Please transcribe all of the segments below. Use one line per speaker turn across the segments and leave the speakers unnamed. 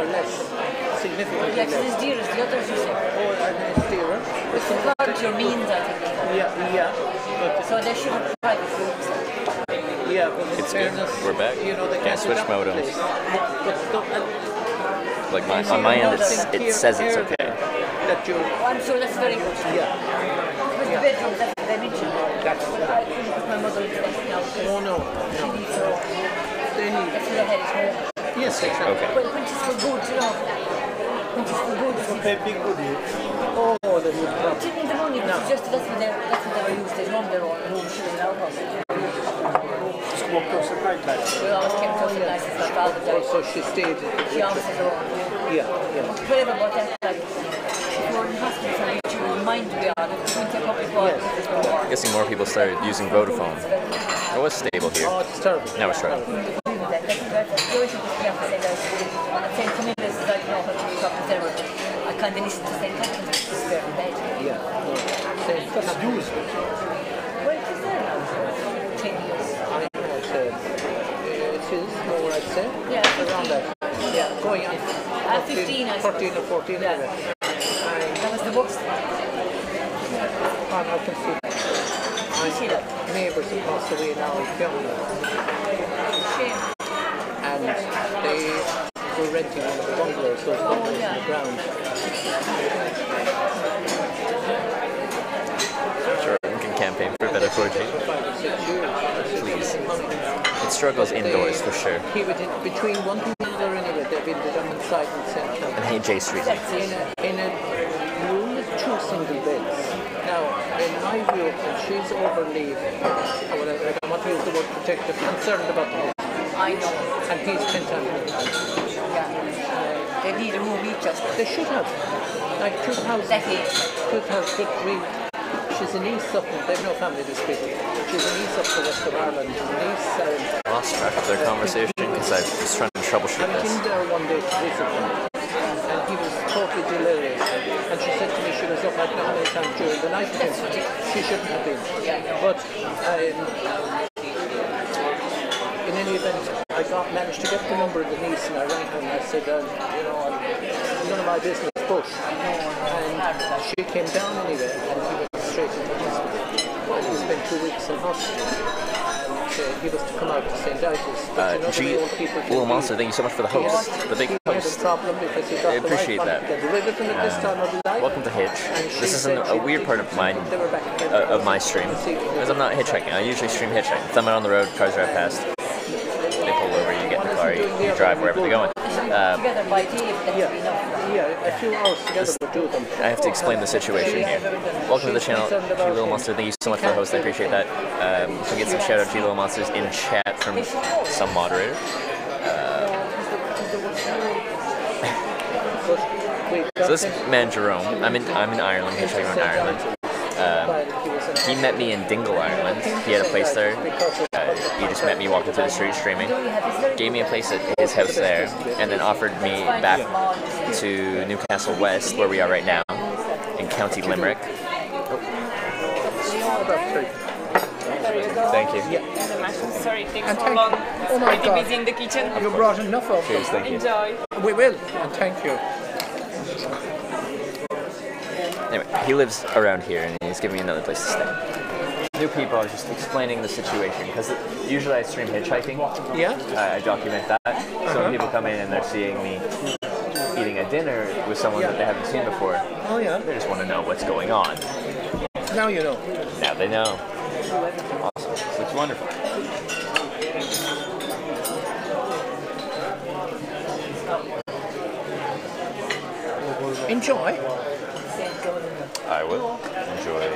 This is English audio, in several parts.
are less, significantly
Yes,
less.
it's dear as the others, you say.
Oh, and it's dearer.
It's compared to your means, I think.
Yeah. But
So they should have private rooms.
yeah, but in
It's good.
fairness,
We're back.
you know, they
Can't
can't
switch
adopt the
modems.
place. But
Like on my end, it says it's okay.
that you,
Oh, I'm sure that's very good.
yeah.
With the bedroom, that's what they mentioned.
That's
I think it's my mother lives there now.
Oh no.
She needs her own.
They need.
That's what I had at home.
Yes, exactly.
Okay.
Well, when she's for good, you know. When she's for good, she's
Oh, they would not.
she didn't the money, but she just, that's what they were used. They run their own room, she was in our house. We always kept close at night since my father died.
So she stayed.
She always had her own room.
Yeah.
Whatever about that, like, if you were in hospital for you, your mind to be on it. If you take public water, there's no more.
I'm guessing more people started using Vodafone. It was stable here.
Oh, it's terrible.
Now it's right.
I can't listen to St. Catherine's, it's very bad.
Yeah. No. That's used.
Well, it's there now. 10 years.
I know it is more, I'd say.
Yeah,
Around that. Yeah, going on.
15, I suppose.
13 or 14.
Yeah. That was the worst.
I can see.
You see that?
Neighbours have passed away now in Fiona,
Shame.
and they were renting one of the bungalows, those bungalows
yeah.
on the ground.
Sure, we can campaign for better 4G.
5 or 6 years.
Please. It struggles indoors for sure.
He would, between one thing and another anyway, they built it on the side and centre.
And hey, J Street.
In a room with 2 single beds. Now, in my view, and she's overly, I don't want to use the word protective, concerned about the house.
I know.
And he's 10 times more.
Yeah. They need a room each just.
They should have. Like 2000.
Decade.
2003. She's in East Sutton. They've no family, these people. She's in East Sutton, West of Ireland. East,
I lost track of their conversation because I was trying to troubleshoot
I was
this.
in there one day to visit him, and he was totally delirious. And she said to me she was up I don't know how many times during the night with him. She shouldn't have been. But in any event, I managed to get the number of the niece, and I rang her and I said, you know, none of my business, but. And she came down anyway, and he went straight into hospital. And he spent 2 weeks in hospital. He was to come out to St. Ives.
Little Monster, thank you so much for the host, the big host. I appreciate that. Welcome to Hitch. This is a weird part of my stream, because I'm not hitchhiking. I usually stream hitchhiking. Thumb it on the road, cars drive past. They pull over, you get in the car, you drive wherever they're going.
Together by day, that's enough.
Yeah, a few hours together would do them.
I have to explain the situation here. Welcome to the channel, G Little Monster. Thank you so much for the host. I appreciate that. You can get some shout out G Little Monsters in chat from some moderator. So this man Jerome, I'm in Ireland, hitchhiking around Ireland. He met me in Dingle, Ireland. He had a place there. He just met me walking through the street streaming. Gave me a place at his house there, and then offered me back to Newcastle West, where we are right now, in County Limerick. Thank you.
Sorry, it takes so long.
Oh my
Pretty
God.
busy in the kitchen.
You brought enough of
Cheers,
them.
thank you.
Enjoy.
We will, and thank you.
Anyway, he lives around here, and he's giving me another place to stay. New people, I was just explaining the situation, because usually I stream hitchhiking.
Yeah?
I document that. So when people come in and they're seeing me eating a dinner with someone that they haven't seen before,
Oh yeah?
they just want to know what's going on.
Now you know.
Now they know. Awesome. This looks wonderful.
Enjoy.
I will enjoy.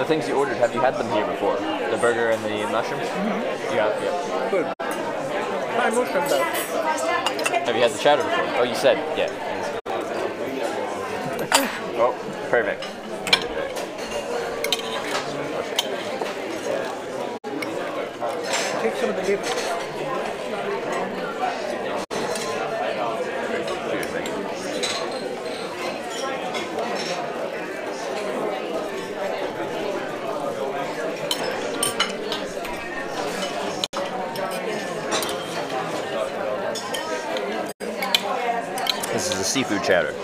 things you ordered, have you had them here before? The burger and the mushrooms? Mm-hmm. You have, yeah.
Good. Try mushroom though.
Have you had the chowder before? Oh, you said, yeah. Oh, perfect.
Take some of the dip.
This is a seafood chowder.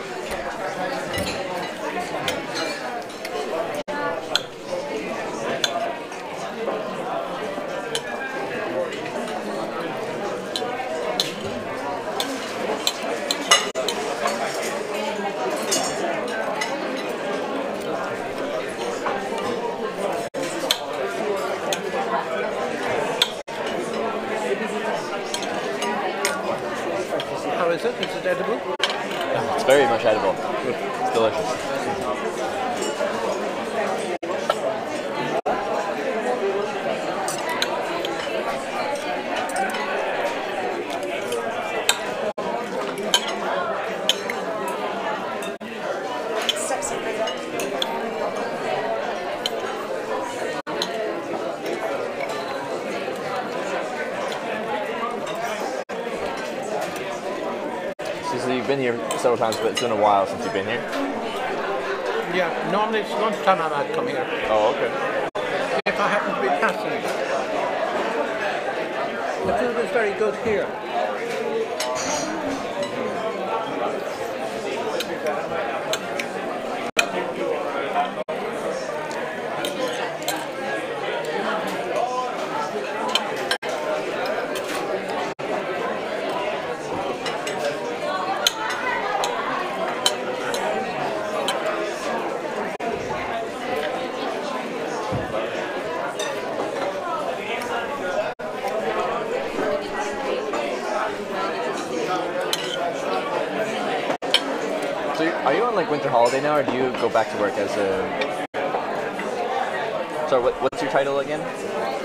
How is it? Is it edible?
It's very much edible. It's delicious. So you've been here several times, but it's been a while since you've been here?
Yeah, normally it's lunchtime I might come here.
Oh, okay.
If I happen to be passing. The food is very good here.
So are you on like winter holiday now, or do you go back to work as a... Sorry, what's your title again?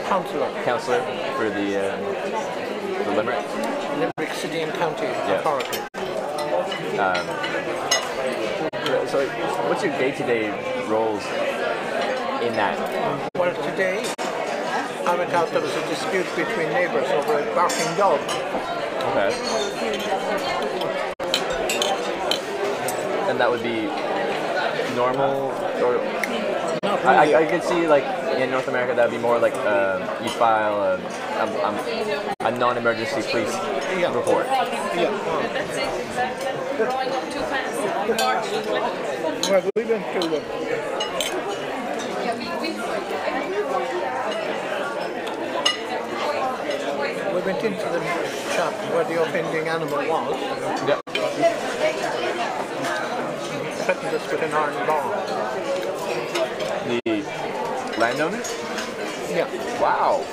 Councillor.
Councillor for the Limerick?
Limerick City and County Authority.
So what's your day-to-day roles in that?
Well, today I went out, there was a dispute between neighbours over a barking dog.
Okay. And that would be normal, or
Not really.
I could see like in North America that would be more like you file a non-emergency police report.
Yeah.
Growing up too fast.
Well, we went through them. We went into the shop where the offending animal was.
Yeah.
Threatened us with an iron bar.
The landowner?
Yeah.
Wow.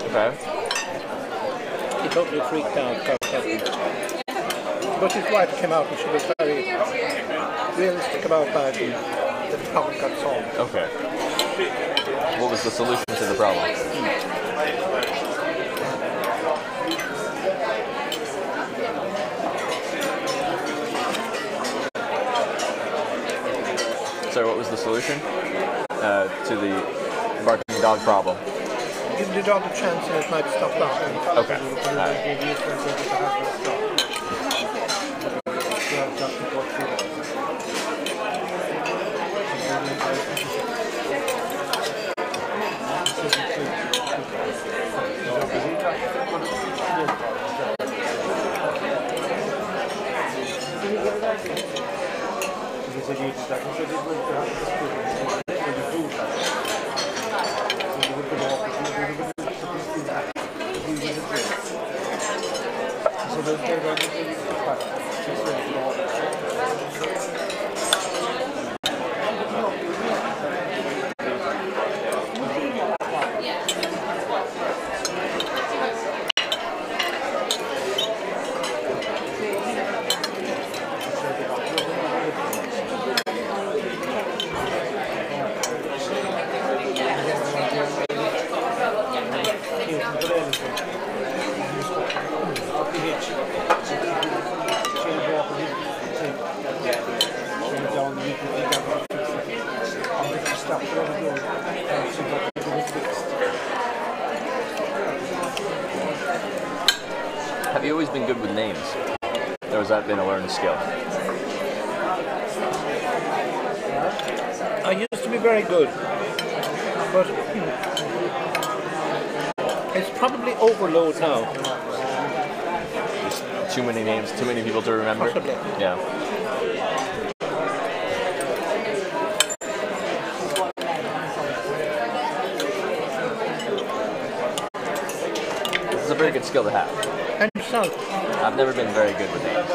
Okay.
He totally freaked out. But his wife came out and she was very realistic about that. The problem got solved.
Okay. What was the solution to the problem? So what was the solution to the barking dog problem?
Give the dog a chance and it might stop barking.
Okay. Have you always been good with names? Or has that been a learned skill?
I used to be very good, but it's probably overload now.
Just too many names, too many people to remember?
Possibly.
Yeah. This is a very good skill to have.
And yourself?
I've never been very good with names.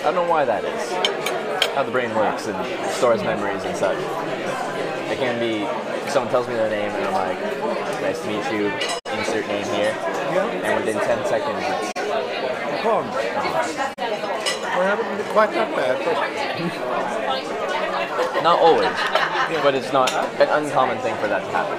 I don't know why that is. How the brain works and stores memories and such. It can be, someone tells me their name and I'm like, nice to meet you, insert name here.
Yeah.
And within 10 seconds it's
Gone. Well, I wouldn't be quite that bad, but
not always, but it's not an uncommon thing for that to happen.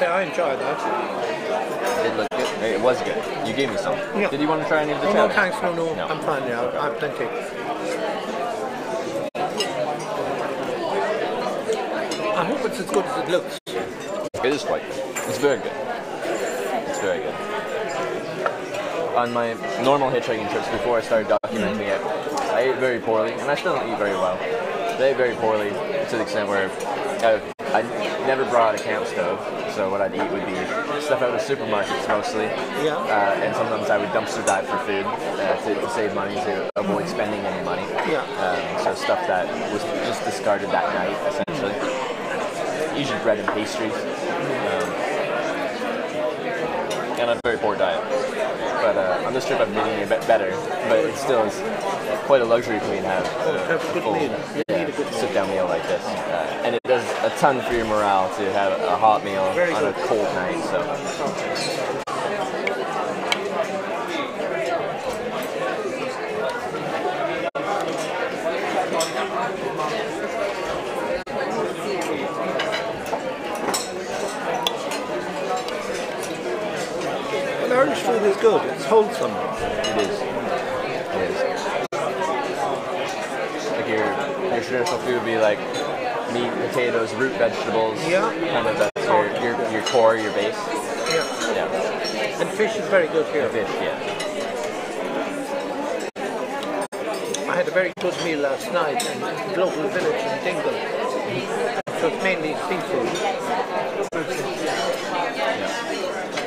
I enjoyed that.
It did look good. It was good. You gave me some.
Yeah.
Did you want to try any of the
Oh,
chowder?
no, thanks. No. I'm fine now. I have plenty. I hope it's as good as it looks.
It is quite good. It's very good. It's very good. On my normal hitchhiking trips before I started documenting it, I ate very poorly, and I still don't eat very well. I ate very poorly to the extent where I never brought a camp stove, so what I'd eat would be stuff out of supermarkets mostly.
Yeah.
And sometimes I would dumpster dive for food to save money, to avoid spending any money.
Yeah.
So stuff that was just discarded that night, essentially. Usually bread and pastries. And a very poor diet. But on this trip I'm eating a bit better, but it still is quite a luxury for me to have
a good meal. You need a good meal.
sit-down meal like this. And it does a ton for your morale to have a hot meal on a cold night. So.
Well, Irish food is good. It's wholesome.
It is. It is. Like your traditional food would be like meat, potatoes, root vegetables.
Yeah.
Kind of that's your core, your base.
Yeah.
Yeah.
And fish is very good here.
Fish, yeah.
I had a very good meal last night in a local village in Dingle. So it's mainly seafood.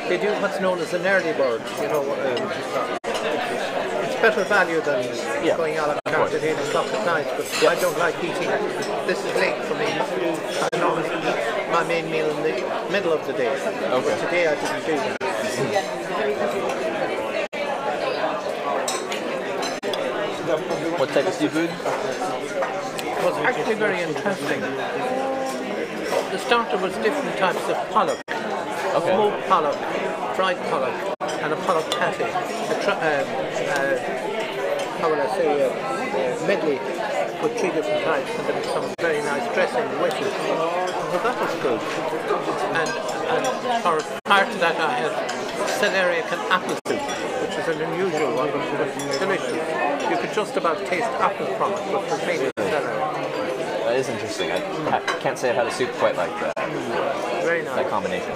They do what's known as an early bird, you know. It's better value than going a la carte at 8 o'clock at night, but I don't like eating. This is late for me. I normally eat my main meal in the middle of the day.
Okay.
But today I didn't do that.
What type of seafood?
It was actually very interesting. The starter was different types of pollock.
Okay.
Smoked pollock, fried pollock, and a pollock patty. How will I say, medley with 3 different types, and there was some very nice dressing with it. So that was good. And for part of that I had celeriac and apple soup, which is an unusual one, but it was delicious. You could just about taste apple from it, but it was mainly celeriac.
That is interesting. I can't say I've had a soup quite like that.
Very nice.
That combination.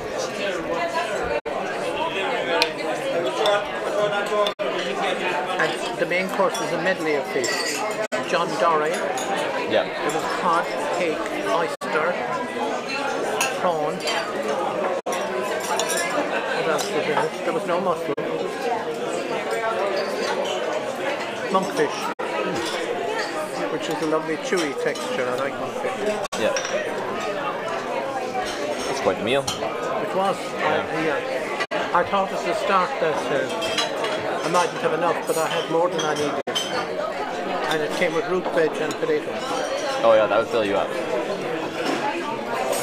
And the main course was a medley of fish. John Dory.
Yeah.
There was cod, cake, oyster, prawn. What else was in it? There was no mussel. Monkfish, which which is a lovely chewy texture. I like it.
Yeah. It's quite the meal.
It was. I thought at the start that I mightn't have enough, but I had more than I needed. And it came with root veg and potatoes.
Oh yeah, that would fill you up.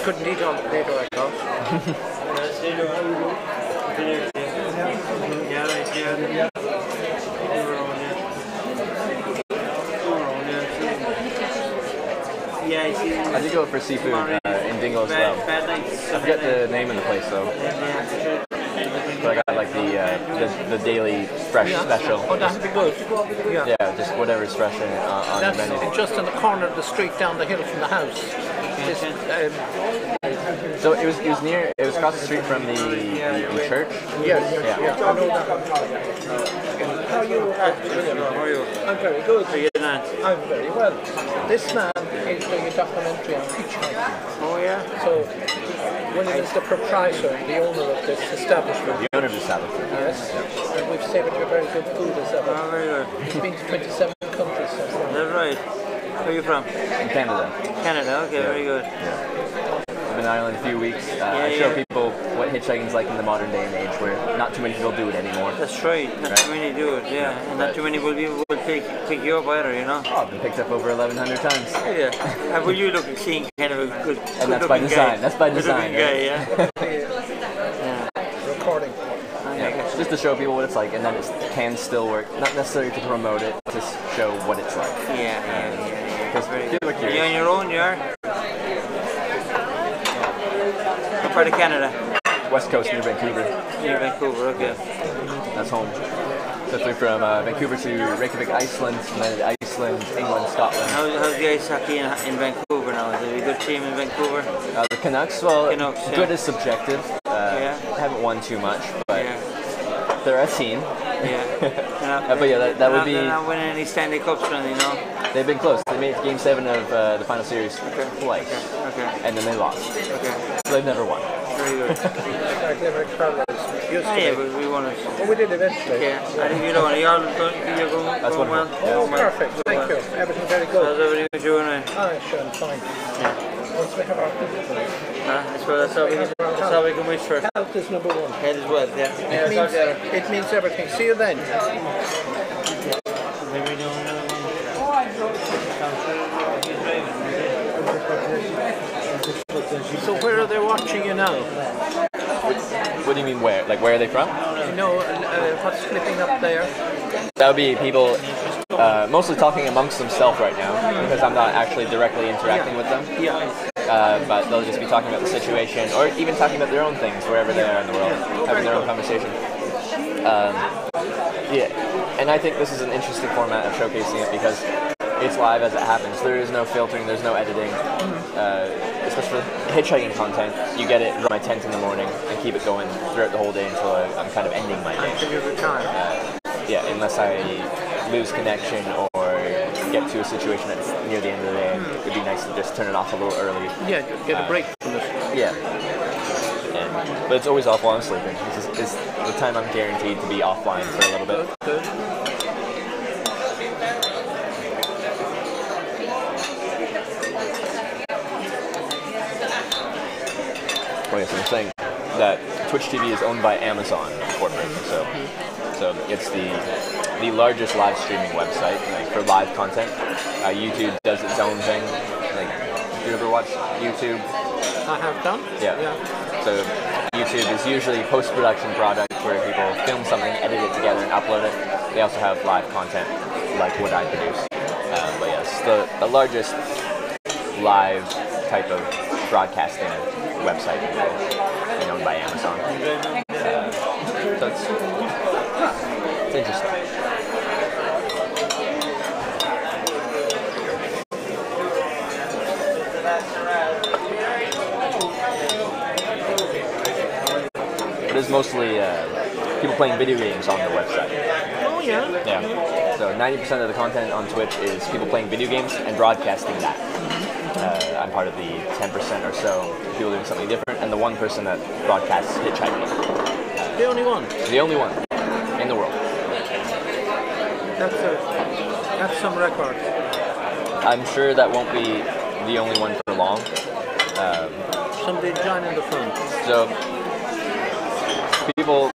Couldn't eat all the potato, I thought. I did go for seafood in Dingle as well. I forget the name of the place though. But I got like the daily fresh special. Oh, that'd be good.
Yeah, just whatever's fresh on the menu.
That's just on the corner of the street down the hill from the house.
So it was near. It was across the street from the church.
Yes,
Yeah.
I know that. How are you?
How are you?
I'm very good.
How are you doing?
I'm very well. This man is doing a documentary on hitchhiking.
Oh yeah?
So, William is the proprietor, the owner of this establishment.
The owner of the establishment.
Yes. And we've saved you very good food as
Oh,
ever.
very good.
He's been to 27 countries so far.
That's right. Where are you from?
In Canada.
Canada, okay, very good.
I've been in Ireland a few weeks. I show people what hitchhiking's like in the modern day and age, where not too many people do it anymore.
That's right, not too many do it, yeah. And not too many people will pick you up either, you know?
Oh, I've been picked up over 1,100 times.
Yeah. Well, you look seeing kind of a good
And that's by design.
Guy.
That's by design.
Good guy, yeah.
Recording.
Yeah. Just to show people what it's like, and then it can still work. Not necessarily to promote it, just show what it's like.
Yeah.
Because people are
Are
curious.
you on your own, you are? What part of Canada?
West Coast near Vancouver.
Near Vancouver, okay.
That's home. So through from Vancouver to Reykjavik, Iceland, and then Iceland, England, Scotland.
How's the ice hockey in Vancouver now? Is it a good team in Vancouver?
The Canucks, well,
Canucks, yeah.
good is subjective. Haven't won too much, but they're a team.
Yeah.
But yeah, that would be...
They're not winning any Stanley Cups or anything, no?
They've been close. They made it to Game 7 of the final series twice,
Okay.
and then they lost.
Okay.
So they've never won.
Very good.
Like Limerick Carlos used to
Yeah,
be.
but we won it.
Well, we did eventually.
Yeah. I think you know, you're going
That's
well.
wonderful.
Oh, perfect. Thank you. Everything very
How's
good.
everything with you and I?
Ah, sure, I'm fine. Once we have our people,
I suppose that's all we can wish for.
health is number one.
Head as well, yeah.
It means everything. See you then. So where are they watching you now?
What do you mean where? Like where are they from?
You know what's flipping up there?
That would be people mostly talking amongst themselves right now, because I'm not actually directly interacting with them. But they'll just be talking about the situation, or even talking about their own things wherever they are in the world, having their own conversation. And I think this is an interesting format of showcasing it because it's live as it happens. There is no filtering, there's no editing. Especially for hitchhiking content, you get it from my tent in the morning and keep it going throughout the whole day until I'm kind of ending my day.
Until you retire.
Unless I lose connection or get to a situation that's near the end of the day, it'd be nice to just turn it off a little early.
Yeah, get a break from it.
Yeah. But it's always off while I'm sleeping. This is the time I'm guaranteed to be offline for a little bit.
Good.
Oh yes, I'm saying that Twitch TV is owned by Amazon corporate, so it's the largest live streaming website for live content. YouTube does its own thing. Like, do you ever watch YouTube?
I have done.
Yeah. So YouTube is usually post-production product where people film something, edit it together, and upload it. They also have live content like what I produce. But yes, the largest live type of broadcasting website in the world, and owned by Amazon. So it's interesting. It is mostly people playing video games on the website.
Oh yeah.
Yeah. So 90% of the content on Twitch is people playing video games and broadcasting that. I'm part of the 10% or so people doing something different, and the 1% that broadcasts hitchhiking.
The only one.
The only one in the world.
That's some record.
I'm sure that won't be the only one for long.
Somebody join in the front.
So people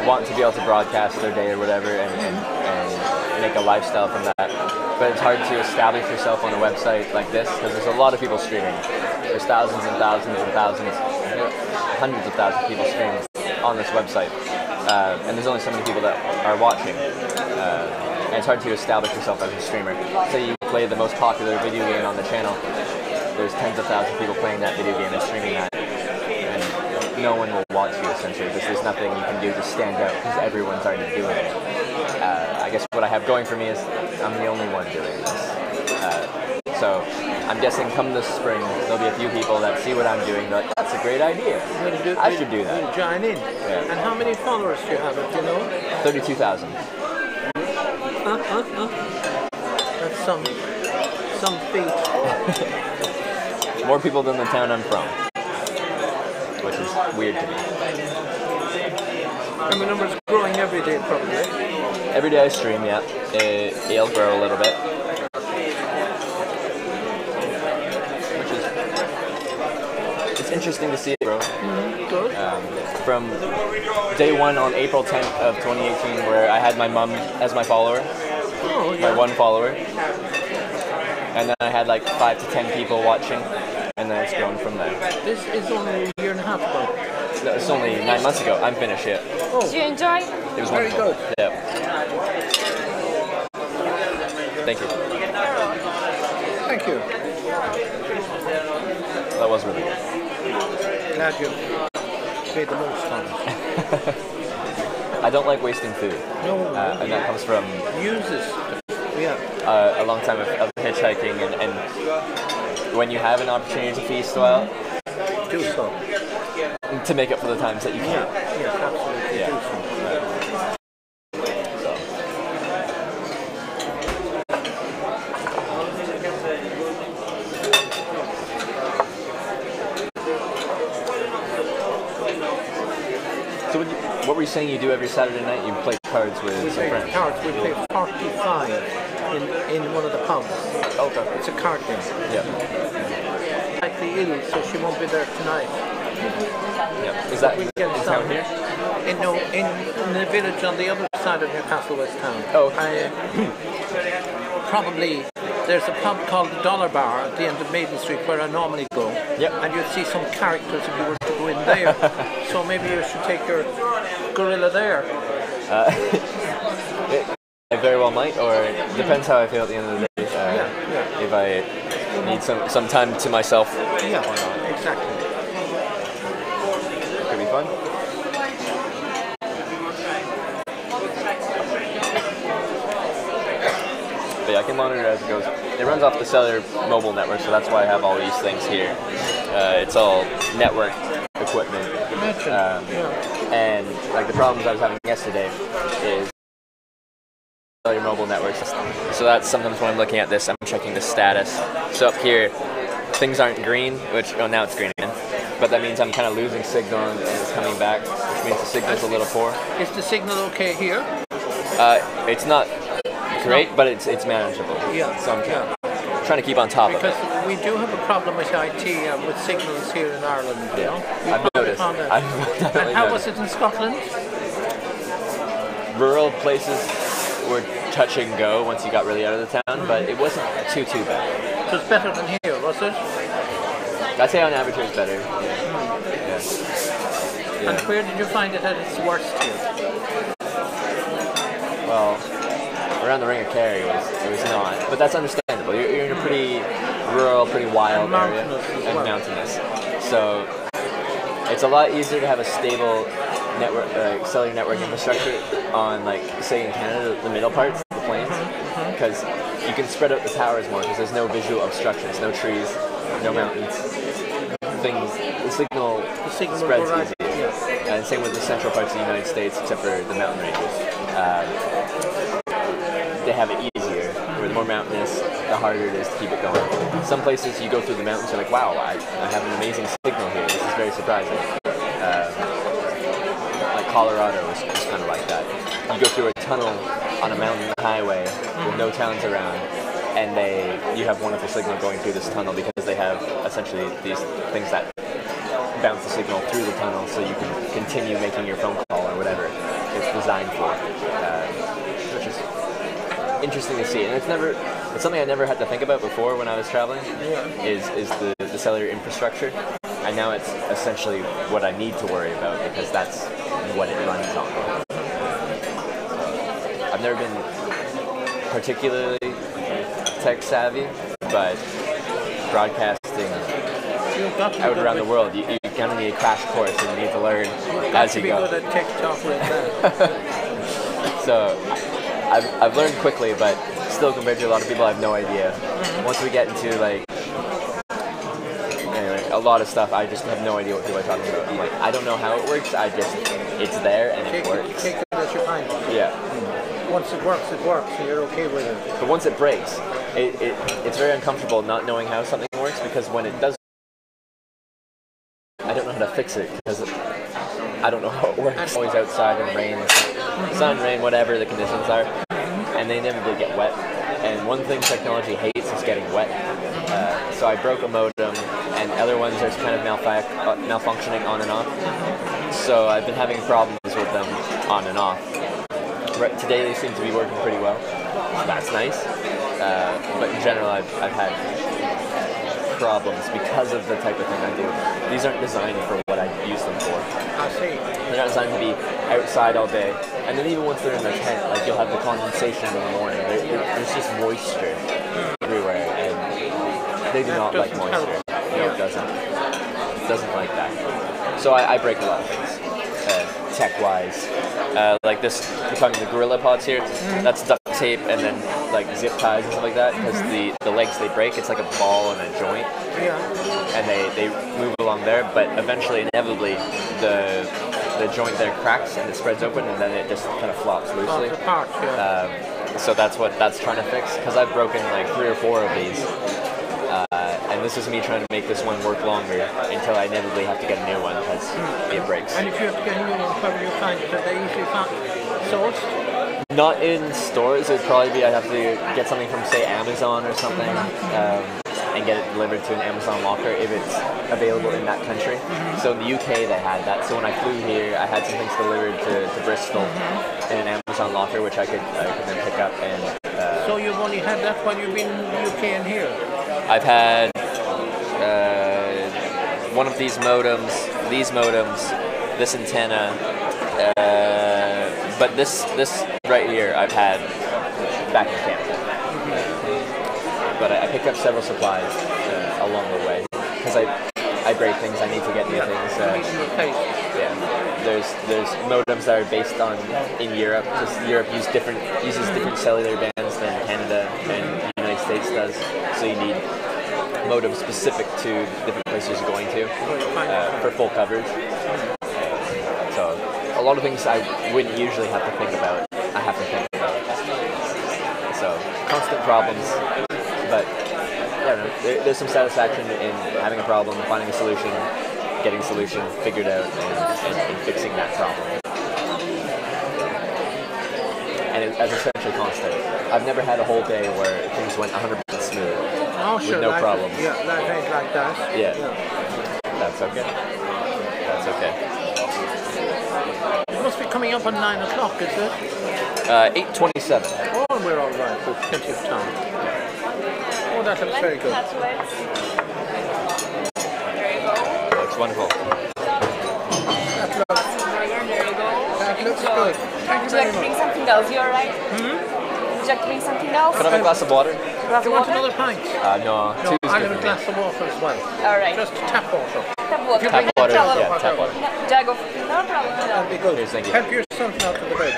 want to be able to broadcast their day or whatever and make a lifestyle from that. But it's hard to establish yourself on a website like this because there's a lot of people streaming. There's thousands and thousands and thousands, hundreds of thousands of people streaming on this website. And there's only so many people that are watching. And it's hard to establish yourself as a streamer. Say you play the most popular video game on the channel, there's tens of thousands of people playing that video game and streaming that. And no one will watch you essentially because there's nothing you can do to stand out because everyone's already doing it. I guess what I have going for me is I'm the only one doing this. So I'm guessing come this spring, there'll be a few people that see what I'm doing. They're like, that's a great idea. I should do that.
You'll join in.
Yeah.
And how many followers do you have? Do you know?
32,000.
That's some feat.
More people than the town I'm from, which is weird to me.
And the number's growing every day, probably.
Every day I stream, yeah. It'll grow a little bit. It's interesting to see it grow.
Good.
From day one on April 10th of 2018, where I had my mum as my follower, my one follower, and then I had like 5 to 10 people watching, and then it's grown from there.
This is only a year and a half ago.
No, it's only 9 months ago. I'm finished yet.
Oh,
Did you enjoy?
It was
very
wonderful.
good.
Yeah. Thank you.
Thank you.
That was really good.
Glad you made the most on it.
I don't like wasting food.
No,
and that comes from
use this. Yeah.
a long time of hitchhiking and when you have an opportunity to feast well,
Do so.
to make up for the times that you can't.
Yes, absolutely.
Yeah.
Do so.
So what were you saying you do every Saturday night? You play cards with
We
some
play
friends?
cards. We play 45 in one of the pubs.
Okay.
It's a card game.
Yeah.
Likely ill, so she won't be there tonight.
Yeah. Is that
We
in
get
town
some.
here?
In the village on the other side of Newcastle, West Town.
Oh.
Probably there's a pub called the Dollar Bar at the end of Maiden Street where I normally go.
Yep.
And you'd see some characters if you were to go in there. So maybe you should take your gorilla there.
I very well might, or it depends how I feel at the end of the day. If I need some time to myself.
Yeah, exactly.
It could be fun. But yeah, I can monitor it as it goes. It runs off the cellular mobile network, so that's why I have all these things here. It's all network equipment. And like the problems I was having yesterday is your mobile networks. So that's sometimes when I'm looking at this, I'm checking the status. So up here, things aren't green, which now it's green again. But that means I'm kind of losing signal and it's coming back, which means the signal's a little poor.
Is the signal okay here?
It's not great, but it's manageable.
Yeah.
So I'm trying to keep on top of
Because
it.
we do have a problem with IT with signals here in Ireland. You know?
I've noticed.
And how was it in Scotland?
Rural places were touch and go once you got really out of the town, but it wasn't too bad.
It was better than here, was it?
I'd say on average it was better. Yeah.
And where did you find it at its worst here?
Well, around the Ring of Kerry it was not, but that's understandable. You're in a pretty rural, pretty wild area and mountainous. So it's a lot easier to have a stable network, cellular network infrastructure on, like, say in Canada, the middle parts, the plains, because you can spread out the towers more because there's no visual obstructions, no trees, no mountains, things. The signal spreads easier. And same with the central parts of the United States, except for the mountain ranges. They have it easier. Where the more mountainous, the harder it is to keep it going. Some places you go through the mountains, you're like, wow, I have an amazing signal here. This is very surprising. Like Colorado is kind of like that. You go through a tunnel on a mountain highway with no towns around, and you have wonderful signal going through this tunnel because they have essentially these things that bounce the signal through the tunnel, so you can continue making your phone call or whatever it's designed for, which is interesting to see. And it's something I never had to think about before when I was traveling. Is the cellular infrastructure, and now it's essentially what I need to worry about because that's what it runs on. I've never been particularly tech savvy, but broadcasting out around the world, you kind of need a crash course and you need to learn as you go.
Good at tech talk like that.
So I've learned quickly, but still compared to a lot of people, I have no idea. Once we get into anyway, a lot of stuff, I just have no idea what people are talking about. I'm like, I don't know how it works. It's there and it works.
Take it as you find it.
Yeah.
Once it works, and you're okay with it.
But once it breaks, it's very uncomfortable not knowing how something works, because when it does, I don't know how to fix it because I don't know how it works. Always outside in rain, sun, rain, whatever the conditions are, and they inevitably get wet. And one thing technology hates is getting wet. So I broke a modem, and other ones are kind of malfunctioning on and off. So I've been having problems with them on and off. Today they seem to be working pretty well. That's nice. But in general, I've had problems because of the type of thing I do. These aren't designed for what I use them for.
I see.
They're not designed to be outside all day. And then even once they're in the tent, like you'll have the condensation in the morning. There's just moisture everywhere, and they do not like moisture. No, it doesn't. It doesn't like that. So I break a lot of things, tech-wise. Like this, you're talking the Gorilla Pods here. That's duct tape and then like zip ties and stuff like that, because the legs they break, it's like a ball and a joint, and they move along there, but eventually, inevitably, the joint there cracks and it spreads open, and then it just kind of flops loosely. So that's what that's trying to fix, because I've broken like 3 or 4 of these, and this is me trying to make this one work longer until I inevitably have to get a new one because it breaks.
And if you have to get a new one, where do you find it? Are they usually sourced?
Not in stores. It'd probably be I'd have to get something from, say, Amazon or something, and get it delivered to an Amazon locker if it's available in that country. So in the UK they had that. So when I flew here, I had some things delivered to Bristol in an Amazon locker, which I could then pick up. And
so you've only had that while you've been in the UK and here?
I've had one of these modems, this antenna, but this right here I've had back in Canada. But I picked up several supplies along the way because I break things. I need to get new things. There's modems that are based in Europe, because Europe uses different cellular bands than Canada and the United States does. So you need modems specific to the different places you're going to for full coverage. So a lot of things I wouldn't usually have to think about, I have to think about. So constant problems, but I don't know, there's some satisfaction in having a problem, finding a solution, getting a solution figured out, and fixing that problem. And as essentially constant. I've never had a whole day where things went 100% smooth with no problems.
Yeah, life ain't like that.
Yeah. That's okay. That's okay.
It must be coming up on 9 o'clock, is it?
8:27.
Oh, we're all right. We've plenty of time. Oh, that looks very good.
There you go.
Looks wonderful.
That looks good. Thank you
Would you like to bring something else? You alright? Would you like to bring something else?
Can I have a glass of water?
Do you want another pint?
No,
No,
two's
I'll
good
have a
for
glass
me.
of water as well.
Alright.
Just tap water.
Tap water.
Tap water,
Tap
yeah, tap water.
Jago. No problem.
That'd be good.
Here's, thank you.
Help yourself now to the veg.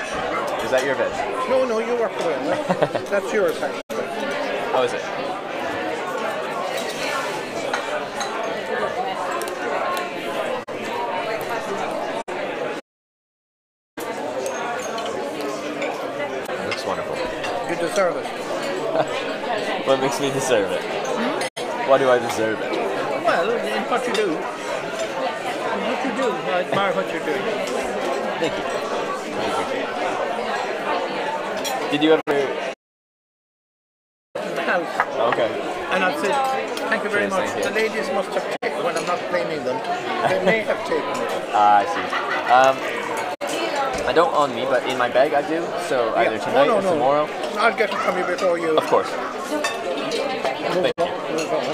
Is that your veg?
No, you work away. No? That's yours, actually.
How is it? Looks wonderful.
You deserve it.
What makes me deserve it? Why do I deserve it?
Well, in what you do. In what you do. I admire what you're doing.
Thank you. Did you ever...
In the house. ladies must have taken, when I'm not blaming them, they may have taken it.
I see. I don't on me, but in my bag I do. So either tonight or tomorrow.
I'll get it from you before you.
Of course.
Move on.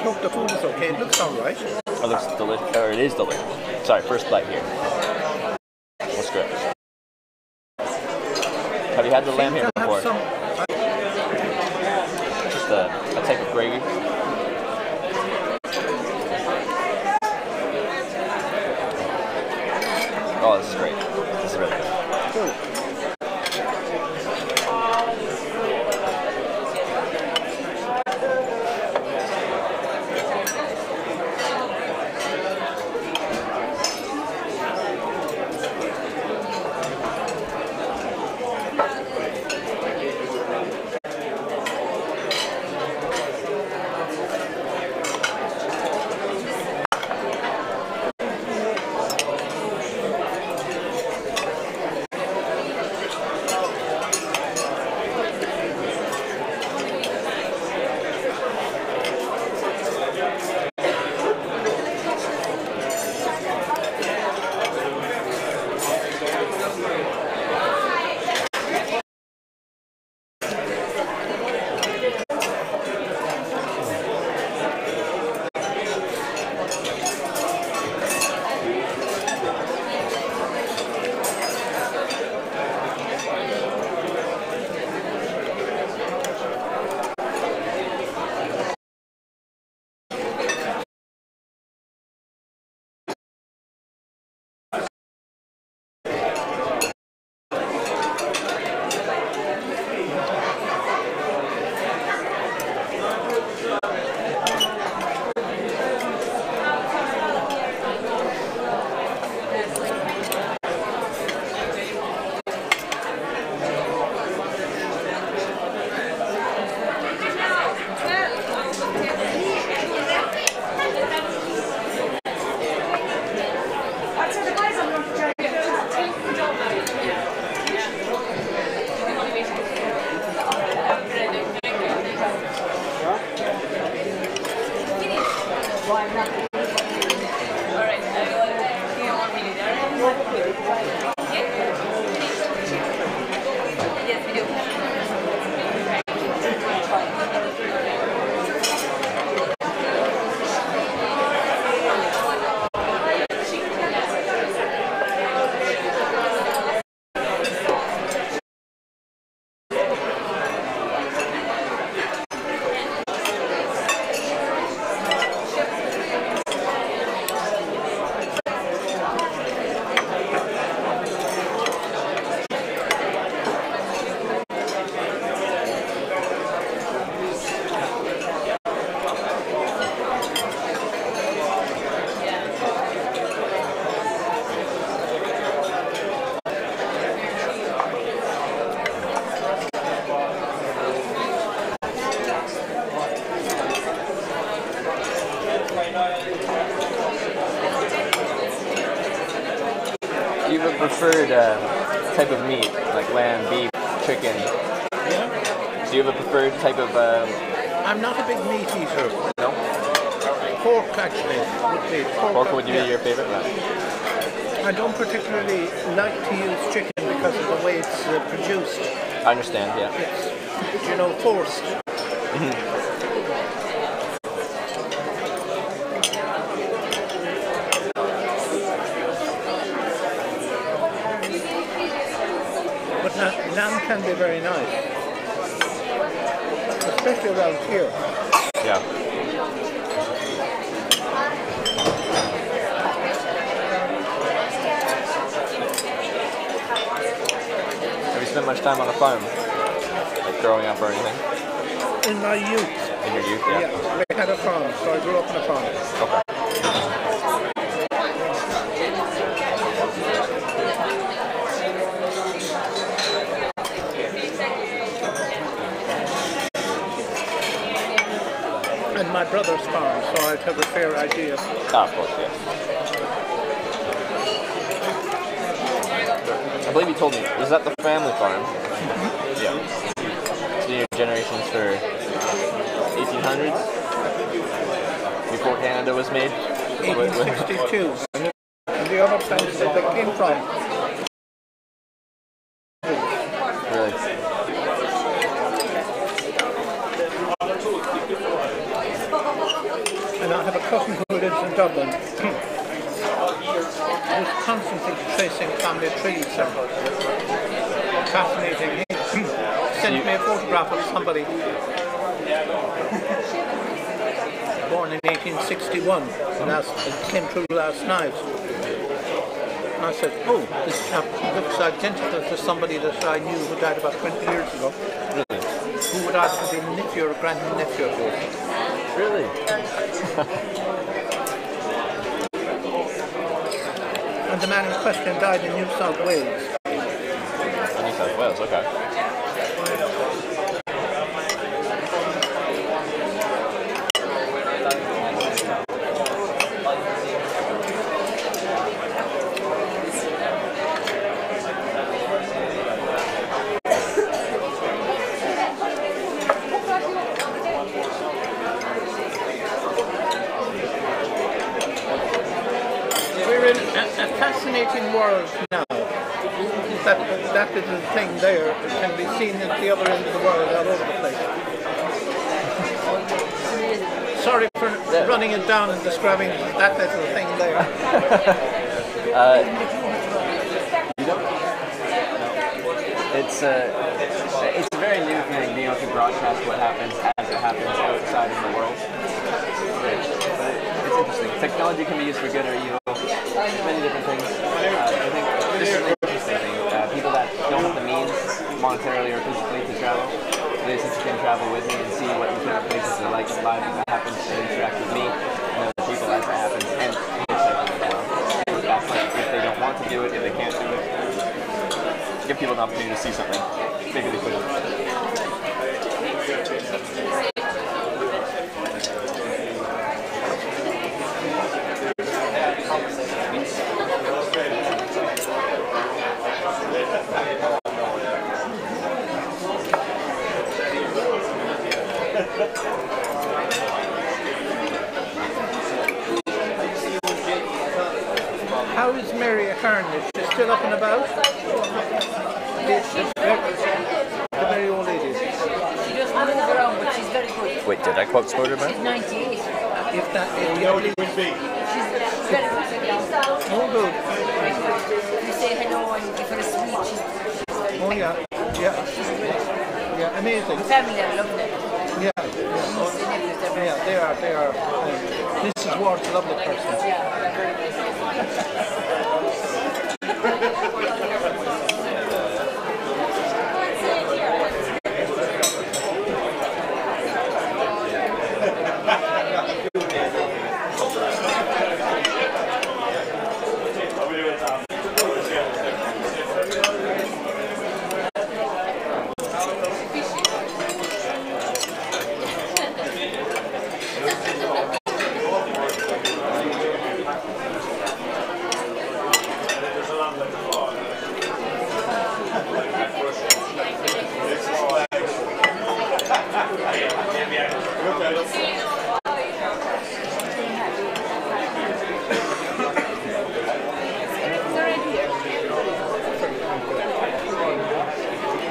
Look, the food is okay. It looks alright.
It looks delicious. Or it is delicious. Sorry, first bite here. What's good? Have you had the lamb here before? Just a type of gravy. Oh, this is great. This is really good.
Cool.
Do you have a preferred type of meat, like lamb, beef, chicken?
Yeah.
Do you have a preferred type of...
I'm not a big meat eater.
No?
Pork, actually, would be.
Pork would be your favorite? No.
I don't particularly like to use chicken because of the way it's produced.
I understand, yeah.
It's, you know, forced. But lamb can be very nice, especially around here.
Yeah. Have you spent much time on a farm? Like growing up or anything?
In my youth.
In your youth, yeah.
Yeah, we had a farm, so I grew up on a farm.
Okay.
And my brother's farm, so I'd have a fair idea.
Ah, of course, yeah. I believe you told me, was that the family farm? Mm-hmm. Yeah. So your generations for 1800s? Before Canada was made?
1862. And the other place that they came from.
Really?
And I have a cousin who lives in Dublin. Who's constantly tracing family trees. Fascinating. He sent me a photograph of somebody born in 1861. It came through last night. And I said, oh, this chap looks identical to somebody that I knew who died about 20 years ago.
Really?
Who would either be nephew or grandnephew of yours.
Really?
And the man in question died in New South Wales.
New South Wales, okay.
We're in a fascinating world now. That little thing there can be seen at the other end of the world all over the place. Sorry for running it down and describing that little thing there.
It's a very new thing being able to broadcast what happens as it happens outside in the world. But it's interesting. Technology can be used for good or evil. Many different things. I think this is an interesting thing. People that don't have the means monetarily or physically to travel, they since you can travel with me and see what these places are like live as that happens and interact with me and other people as that happens and hitchhiking as well. That's like if they don't want to do it, if they can't do it, give people an opportunity to see something. Maybe they couldn't.
How is Mary Ahern? Is she still up and about? The very old lady.
She doesn't move around, but she's very good.
Wait, did I quote Spoder, man?
She's 98.
If the only would be.
She's very good.
Oh, good.
If you say hello and give her a sweet, she's very
Oh, yeah. Yeah. Yeah, amazing.
The family are lovely.
Yeah. Yeah, they are. Mrs. Ward's a lovely person.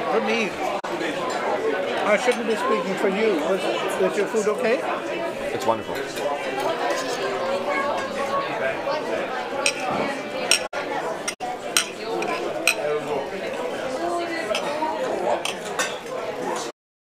For me, I shouldn't be speaking for you. Was your food okay?
It's wonderful.